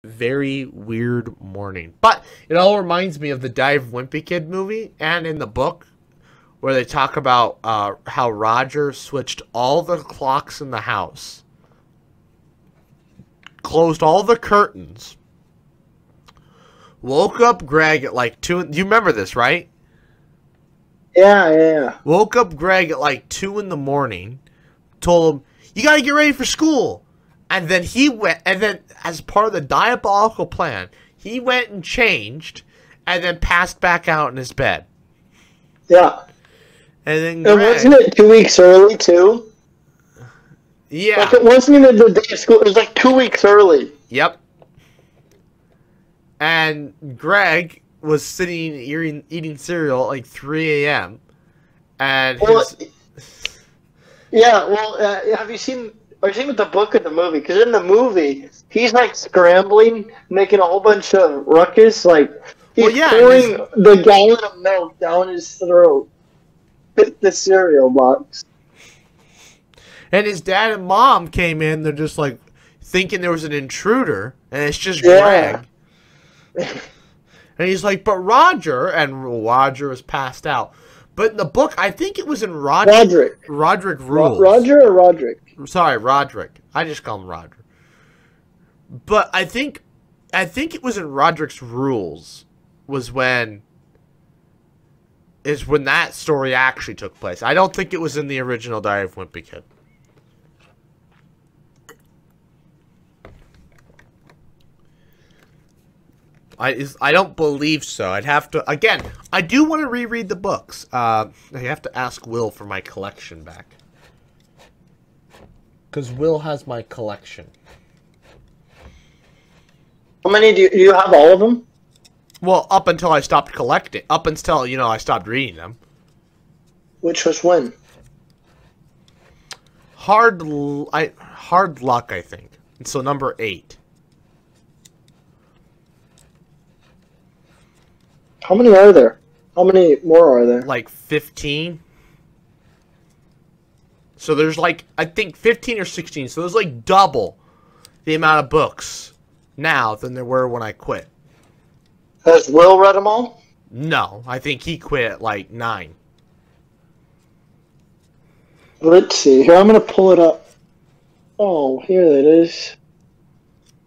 very weird morning. But it all reminds me of the Dive Wimpy Kid movie, and in the book where they talk about how Roger switched all the clocks in the house, closed all the curtains, woke up Greg at like 2. You remember this, right? Yeah. Woke up Greg at like 2 in the morning, told him, "You gotta get ready for school." And then he went, and then as part of the diabolical plan, he went and changed, and then passed back out in his bed. Yeah. And then Greg, wasn't it 2 weeks early too? Yeah. Like it wasn't even the day of school. It was like 2 weeks early. Yep. And Greg was sitting eating cereal at like 3 a.m. And have you seen? Are you seeing the book or the movie? Because in the movie, he's like scrambling, making a whole bunch of ruckus. Like he's pouring the gallon of milk down his throat with the cereal box. And his dad and mom came in. They're just like thinking there was an intruder, and it's just Greg. And he's like, "But Roger," and Roger was passed out. But in the book, I think it was in Roderick Rules. Roger or Roderick? Sorry, Roderick. I just call him Roger. But I think it was in Roderick's Rules when that story actually took place. I don't think it was in the original Diary of Wimpy Kid. I don't believe so. I'd have to, again, I do want to reread the books. I have to ask Will for my collection back. Because Will has my collection. How many do you have? All of them? Well, up until I stopped collecting. Up until, I stopped reading them. Which was when? Hard Luck, I think. And so number 8. How many are there? How many more are there? Like 15. So there's like, I think 15 or 16. So there's like double the amount of books now than there were when I quit. Has Will read them all? No, I think he quit at like 9. Let's see. Here, I'm going to pull it up. Oh, here it is.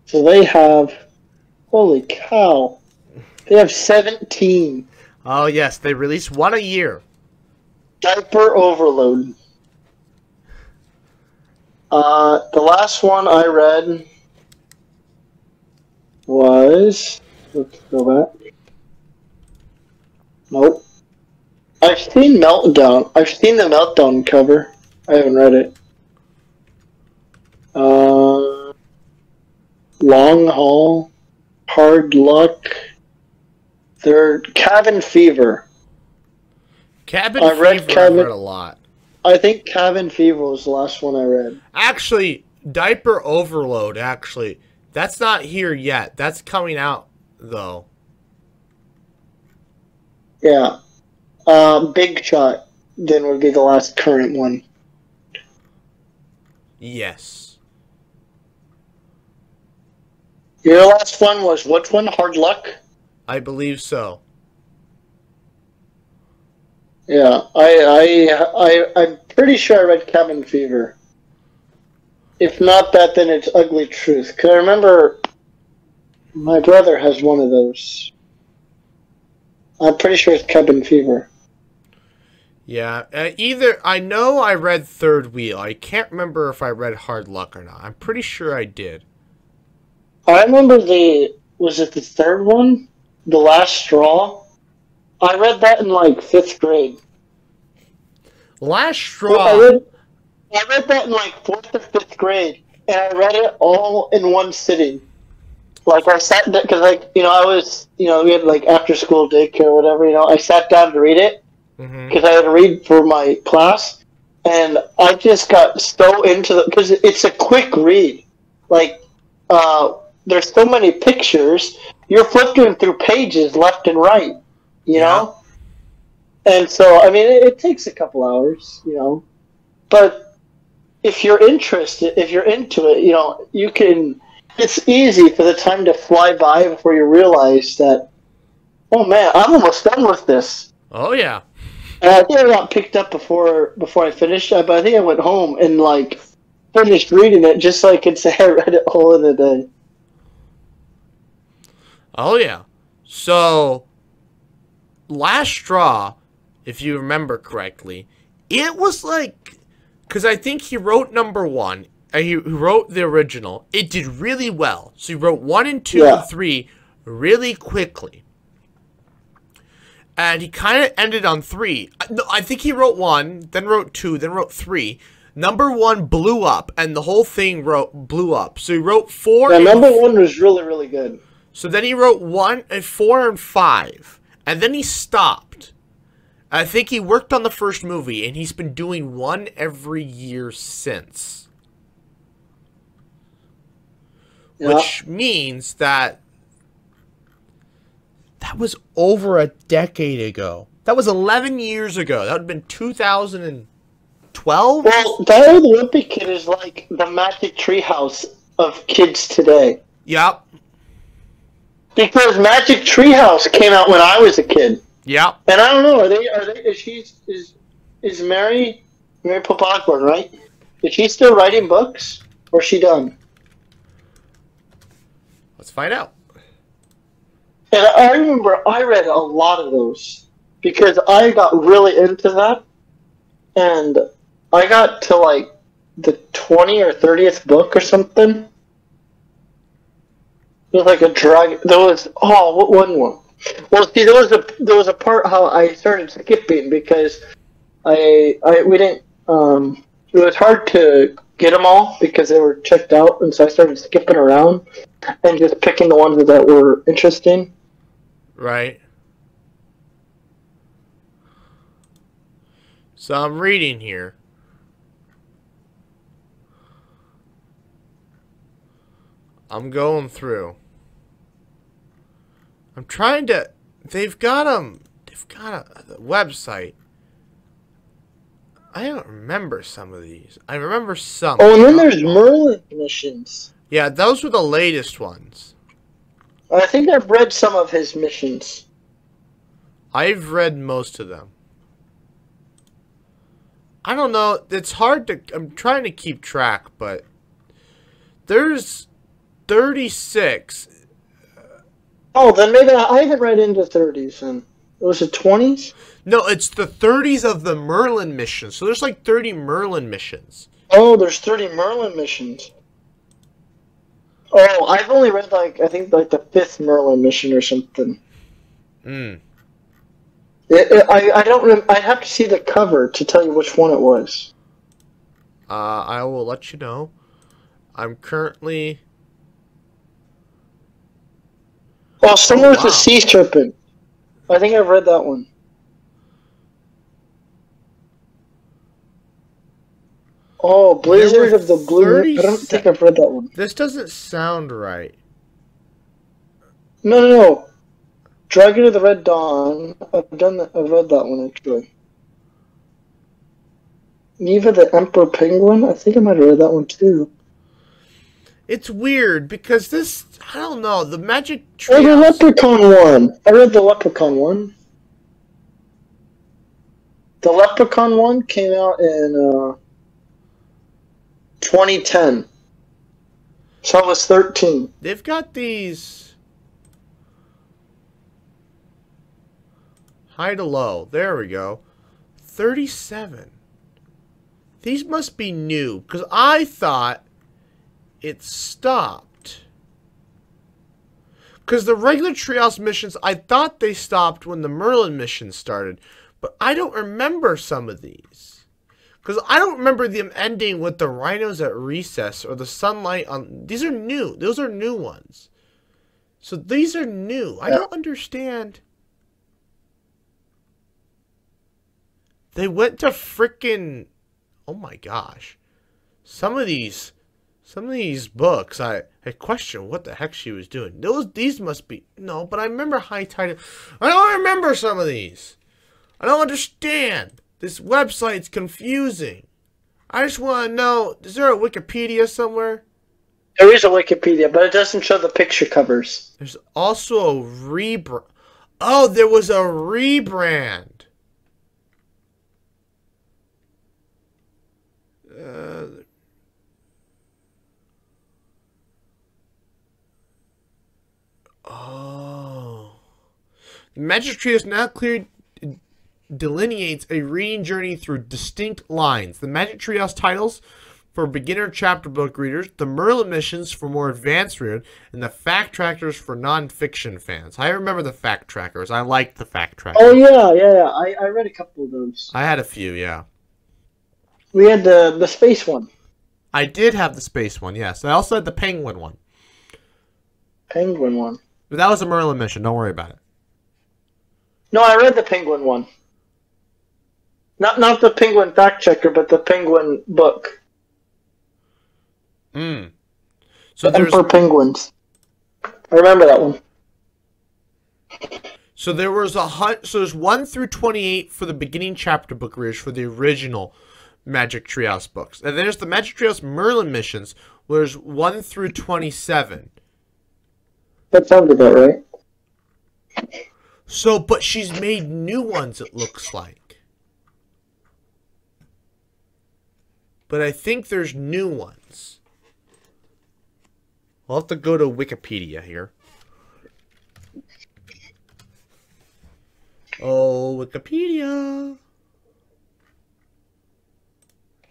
So they have, holy cow. They have 17. Oh, yes. They release one a year. Diaper overload. The last one I read was... Let's go back. Nope. I've seen Meltdown. I've seen the Meltdown cover. I haven't read it. Long Haul. Hard Luck. They're Cabin Fever. Cabin Fever I've read a lot. I think Cabin Fever was the last one I read. Actually, Diaper Overload, that's not here yet. That's coming out, though. Yeah. Big Shot then would be the last current one. Yes. Your last one was which one? Hard Luck? I believe so. Yeah, I'm pretty sure I read Cabin Fever. If not that, then it's Ugly Truth. Because I remember my brother has one of those. I'm pretty sure it's Cabin Fever. Yeah, I know I read Third Wheel. I can't remember if I read Hard Luck or not. I'm pretty sure I did. I remember was it the third one? The Last Straw? I read that in like 5th grade. Last Straw? I read that in like 4th or 5th grade, and I read it all in one sitting. Like I sat there, because I was, we had like after school daycare or whatever, I sat down to read it, because I had to read for my class, and I just got so into because it's a quick read. Like, there's so many pictures, you're flipping through pages left and right, you know? And so, I mean, it takes a couple hours, but if you're interested, if you're into it, you can it's easy for the time to fly by before you realize that, oh man, I'm almost done with this. Oh yeah. And I think I got picked up before I finished it, but I think I went home and like finished reading it just so I could say I read it all in a day. Oh yeah. So, Last Straw, if you remember correctly, it was like, because I think he wrote number 1. He wrote the original. It did really well. So he wrote 1 and 2 and 3 really quickly. And he kind of ended on 3. No, I think he wrote 1, then wrote 2, then wrote 3. Number 1 blew up, and the whole thing blew up. So he wrote 4. Yeah, number 1 was really, really good. So then he wrote 1 and 4 and 5. And then he stopped. I think he worked on the first movie, and he's been doing 1 every year since. Yeah. Which means that was over a decade ago. That was 11 years ago. That would have been 2012? Well, Diary of the Wimpy Kid is like the Magic Treehouse of kids today. Yep. Because Magic Treehouse came out when I was a kid. Yep. And I don't know, is Mary Pope Osborne, right? Is she still writing books? Or is she done? Let's find out. And I remember I read a lot of those because I got really into that, and I got to like the 20th or 30th book or something. It was like a drag. There was what one? Well, see, there was a part how I started skipping because we didn't. It was hard to get them all because they were checked out, and so I started skipping around and just picking the ones that were interesting. Right. So I'm reading here. I'm going through. I'm trying to. They've got a website. I don't remember some of these. I remember some. Oh, and then there's Merlin missions. Yeah, those were the latest ones. I think I've read some of his missions. I've read most of them. I don't know. It's hard to... I'm trying to keep track, but... There's 36. Oh, then maybe I haven't read into 30s then. Was it 20s? No, it's the 30s of the Merlin missions. So there's like 30 Merlin missions. Oh, there's 30 Merlin missions. Oh, I've only read I think like the 5th Merlin mission or something. Hmm. I don't. I have to see the cover to tell you which one it was. I will let you know. I'm currently. Well, similar with the Sea Serpent. I think I've read that one. Oh, Blizzard of the Blue. I don't think I've read that one. This doesn't sound right. No. Dragon of the Red Dawn. I've read that one actually. Neva the Emperor Penguin. I think I might have read that one too. It's weird because this. I don't know. The Magic Treehouse. Oh, the Leprechaun one. I read the Leprechaun one. The Leprechaun one came out in 2010. So I was 13. They've got these high to low. There we go. 37. These must be new because I thought it stopped. Because the regular Treehouse missions, I thought they stopped when the Merlin missions started. But I don't remember some of these. Because I don't remember them ending with the rhinos at recess or the sunlight on... These are new. Those are new ones. So these are new. I don't understand. They went to frickin'... Oh my gosh. Some of these books, I question what the heck she was doing. These must be... No, but I remember High Tide. I don't remember some of these. I don't understand. This website's confusing. I just want to know, is there a Wikipedia somewhere? There is a Wikipedia, but it doesn't show the picture covers. There's also a rebrand. Oh, there was a rebrand. Oh. The Magic Tree is now clear delineates a reading journey through distinct lines. The Magic Treehouse titles for beginner chapter book readers, the Merlin missions for more advanced readers, and the fact trackers for non-fiction fans. I remember the fact trackers. I liked the fact trackers. Oh yeah. I read a couple of those. I had a few, yeah. We had the space one. I did have the space one, yes. I also had the penguin one. Penguin one. But that was a Merlin mission. Don't worry about it. No, I read the penguin one. Not the penguin fact checker, but the penguin book. So the Emperor Penguins. I remember that one. So there was so there's 1 through 28 for the beginning chapter book readers for the original Magic Treehouse books. And there's the Magic Treehouse Merlin missions, where there's 1 through 27. That sounds about right. So, but she's made new ones, it looks like. But I think there's new ones. I'll have to go to Wikipedia here. Oh, Wikipedia.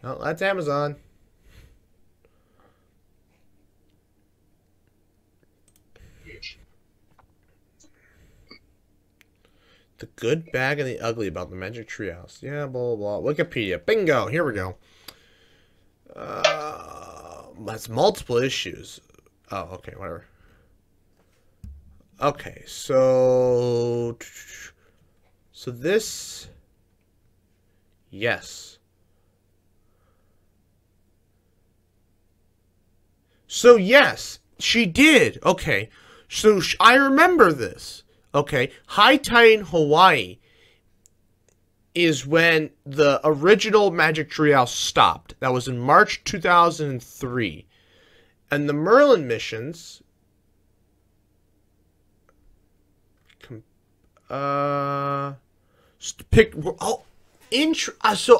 Oh, that's Amazon. The good, bad, and the ugly about the Magic Treehouse. Yeah, blah, blah, blah. Wikipedia. Bingo. Here we go. That's multiple issues. Oh, okay, whatever. Okay, so this, yes. So yes, she did. Okay, so I remember this. Okay, High Tide in Hawaii is when the original Magic Treehouse stopped. That was in March 2003. And the Merlin missions... so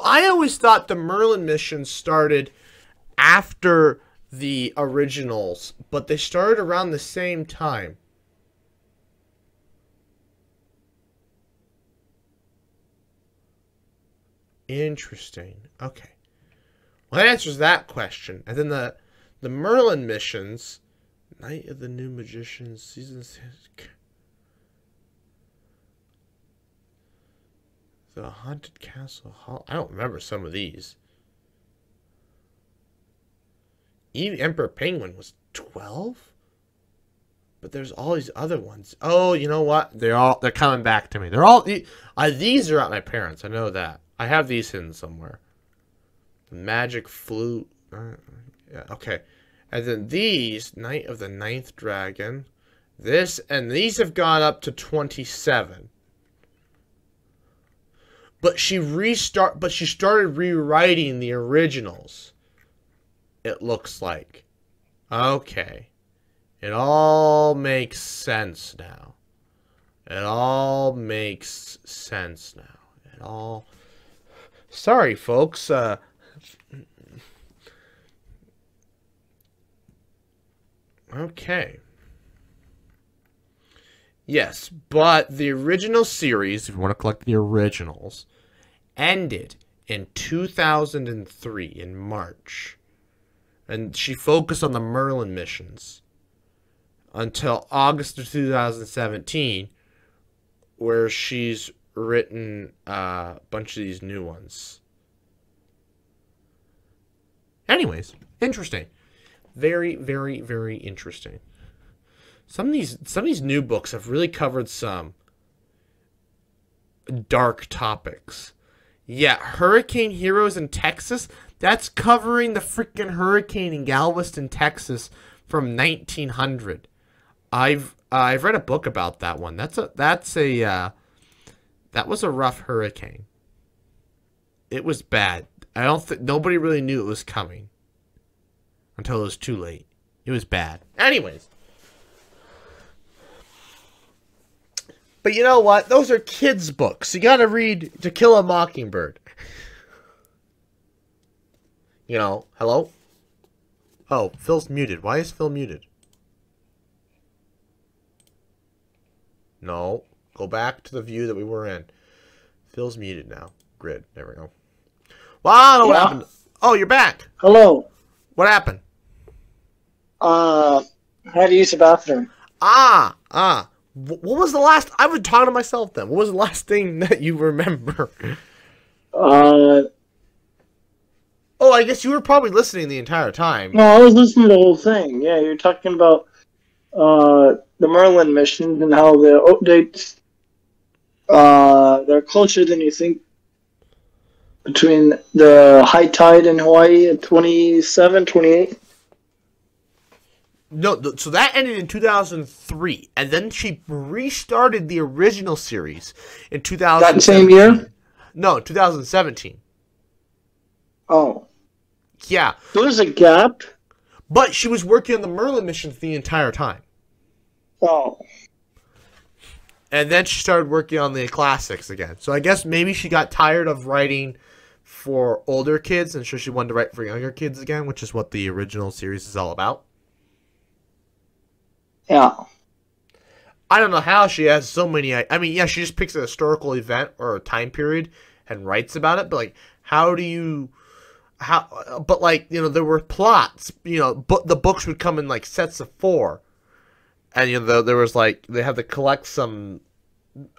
I always thought the Merlin missions started after the originals, but they started around the same time. Interesting. Okay. Well, that answers that question. And then the Merlin missions, Night of the New Magicians, Season 6. The Haunted Castle Hall. I don't remember some of these. Even Emperor Penguin was 12? But there's all these other ones. Oh, you know what? They're coming back to me. They're all these are at my parents. I know that. I have these hidden somewhere. The Magic Flute. Yeah, okay. And then these, Night of the Ninth Dragon. This, and these have gone up to 27. But she started rewriting the originals. It looks like. Okay. It all makes sense now. It all makes sense now. It all... Sorry, folks. Okay. Yes, but the original series, if you want to collect the originals, ended in 2003 in March. And she focused on the Merlin missions until August of 2017, where she's written a bunch of these new ones. Anyways, interesting. Very, very, very interesting. Some of these new books have really covered some dark topics. Yeah, Hurricane Heroes in Texas, that's covering the freaking hurricane in Galveston, Texas from 1900. I've read a book about that one. That was a rough hurricane. It was bad. I don't think nobody really knew it was coming until it was too late. It was bad. Anyways. But you know what? Those are kids' books. You gotta read To Kill a Mockingbird. You know, hello? Oh, Phil's muted. Why is Phil muted? No. Go back to the view that we were in. Phil's muted now. Grid. There we go. Well, I don't know what happened. Oh, you're back. Hello. What happened? How to use the bathroom. What was the last... I was talking to myself then. What was the last thing that you remember? Oh, I guess you were probably listening the entire time. No, I was listening to the whole thing. Yeah, you're talking about the Merlin missions and how the updates they're closer than you think between the high tide in Hawaii at 27, 28. No, so that ended in 2003, and then she restarted the original series in 2017. That same year? No, 2017. Oh. Yeah. There was a gap? But she was working on the Merlin missions the entire time. Oh. And then she started working on the classics again. So I guess maybe she got tired of writing for older kids, and so she wanted to write for younger kids again, which is what the original series is all about. Yeah. I don't know how she has so many... I mean, yeah, she just picks a historical event or a time period and writes about it, but, like, how do you... But, like, you know, there were plots, you know, but the books would come in, like, sets of 4. And, you know, there was, like, they had to collect some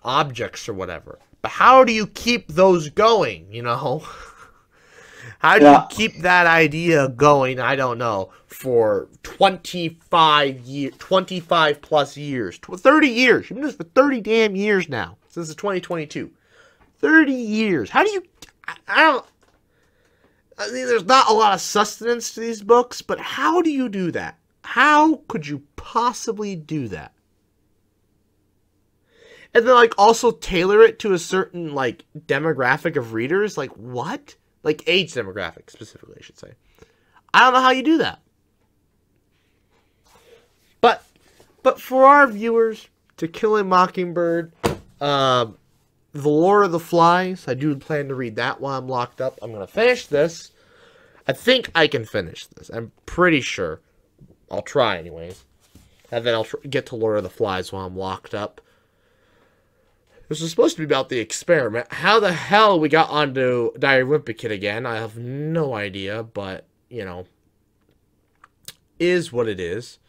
objects or whatever. But how do you keep those going, you know? How do you keep that idea going, I don't know, for 25 plus years, 30 years. She's been doing this for 30 damn years now, since 2022. 30 years. How do you, I mean, there's not a lot of sustenance to these books, but how do you do that? How could you possibly do that? And then, like, also tailor it to a certain, like, demographic of readers? Like, what? Like, age demographic, specifically, I should say. I don't know how you do that. But for our viewers, To Kill a Mockingbird, The Lord of the Flies, I do plan to read that while I'm locked up. I'm going to finish this. I think I can finish this. I'm pretty sure. I'll try anyways. And then I'll get to Lord of the Flies while I'm locked up. This was supposed to be about the experiment. How the hell we got onto Diary of Wimpy Kid again, I have no idea, but, you know, is what it is.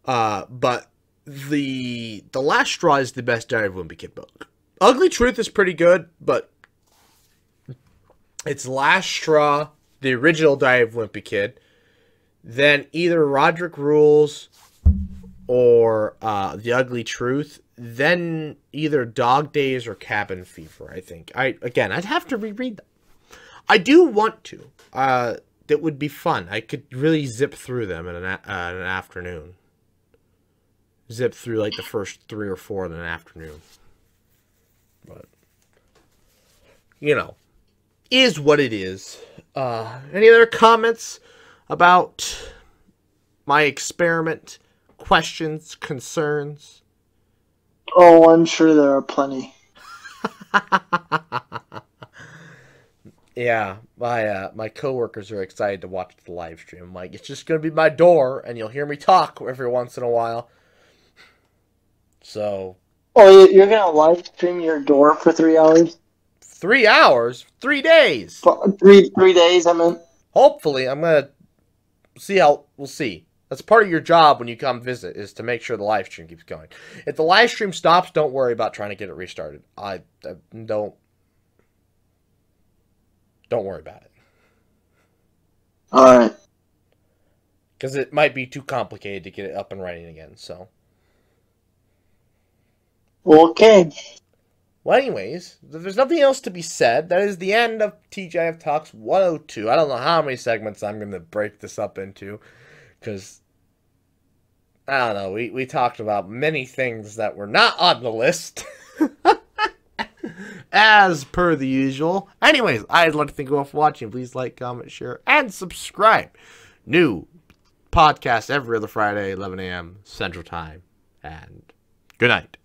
But the Last Straw is the best Diary of Wimpy Kid book. Ugly Truth is pretty good, but it's Last Straw, the original Diary of Wimpy Kid, then either Roderick Rules or The Ugly Truth, then either Dog Days or Cabin Fever, I think. I'd have to reread them. I do want to. That would be fun. I could really zip through them in an afternoon. Zip through, like, the first 3 or 4 in an afternoon. But, you know, is what it is. Any other comments about my experiment? Questions? Concerns? Oh, I'm sure there are plenty. Yeah, my coworkers are excited to watch the live stream. I'm like, it's just going to be my door, and you'll hear me talk every once in a while. So... Oh, you're going to live stream your door for 3 hours? 3 hours? 3 days! 3 days, I meant. Hopefully, I'm going to see how... We'll see. That's part of your job when you come visit, is to make sure the live stream keeps going. If the live stream stops, don't worry about trying to get it restarted. Don't worry about it. Alright. Because it might be too complicated to get it up and running again, so... Okay. Well, anyways, if there's nothing else to be said, that is the end of TGIF Talks 102. I don't know how many segments I'm going to break this up into, because, I don't know, we talked about many things that were not on the list, as per the usual. Anyways, I'd like to thank you all for watching. Please like, comment, share, and subscribe. New podcast every other Friday, 11 a.m. Central Time. And good night.